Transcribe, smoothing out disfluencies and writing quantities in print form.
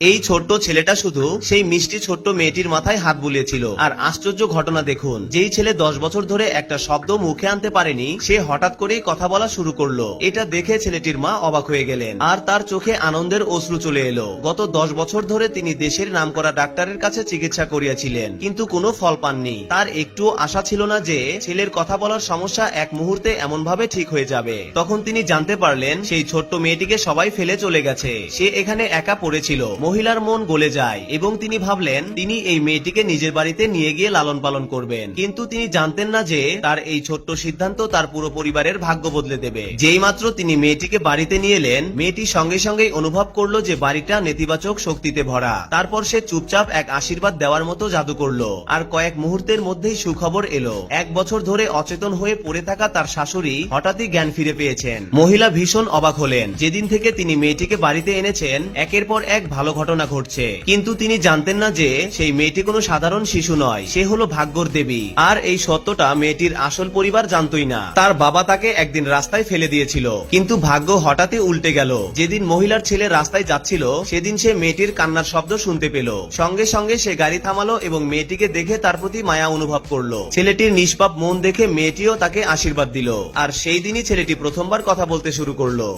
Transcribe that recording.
এই ছোট্ট ছেলেটা শুধু সেই মিষ্টি ছোট্ট মেয়েটির মাথায় হাত বুলিয়েছিল। আর আশ্চর্য ঘটনা দেখুন, যেই ছেলে 10 বছর ধরে একটা শব্দ মুখে আনতে পারেনি, সে হঠাৎ করেই কথা বলা শুরু করলো। এটা দেখে ছেলেটির মা অবাক হয়ে গেলেন, আর তার চোখে আনন্দের অশ্রু চলে এলো। গত 10 বছর ধরে তিনি দেশের নামকরা ডাক্তারের কাছে চিকিৎসা করিয়াছিলেন, কিন্তু কোনো ফল পাননি। তার একটুও আশা ছিল না যে ছেলের কথা বলার সমস্যা এক মুহূর্তে এমন ভাবে ঠিক হয়ে যাবে। তখন তিনি জানতে পারলেন সেই ছোট্ট মেয়েটিকে সবাই ফেলে চলে গেছে, সে এখানে একা পড়েছিল। মহিলার মন গলে যায় এবং তিনি ভাবলেন তিনি এই মেয়েটিকে নিজের বাড়িতে নিয়ে গিয়ে লালন পালন করবেন। কিন্তু তিনি জানতেন না যে তার এই ছোট্ট সিদ্ধান্ত তার পুরো পরিবারের ভাগ্য বদলে দেবে। যেই মাত্র তিনি মেয়েটিকে বাড়িতে নিয়ে এলেন, মেয়েটি সঙ্গে সঙ্গেই অনুভব করলো যে বাড়িটা নেতিবাচক শক্তিতে ভরা। তারপর সে চুপচাপ এক আশীর্বাদ দেওয়ার মতো জাদু করলো, আর কয়েক মুহূর্তের মধ্যেই সুখবর এলো। 1 বছর ধরে অচেতন হয়ে পড়ে থাকা তার শাশুড়ি হঠাৎই জ্ঞান ফিরে পেয়েছেন। মহিলা ভীষণ অবাক হলেন। যেদিন থেকে তিনি মেয়েটিকে বাড়িতে এনেছেন, একের পর এক ভালো ঘটনা ঘটছে। কিন্তু তিনি জানতেন না যে সেই মেয়েটি কোনো সাধারণ শিশু নয়, সে হলো ভাগ্যর দেবী। আর এই সত্যটা মেয়েটির আসল পরিবার জানতই না। তার বাবা তাকে একদিন রাস্তায় ফেলে দিয়েছিল, কিন্তু ভাগ্য হঠাৎই উল্টে গেল। যেদিন মহিলার ছেলে রাস্তায় যাচ্ছিল, সেদিন সে মেয়েটির কান্নার শব্দ শুনতে পেল। সঙ্গে সঙ্গে সে গাড়ি থামালো এবং মেয়েটিকে দেখে তার প্রতি মায়া অনুভব করলো। ছেলেটির নিষ্পাপ মন দেখে মেয়েটিও তাকে আশীর্বাদ দিল। আর সেই দিনই ছেলেটি প্রথমবার কথা বলতে শুরু করলো।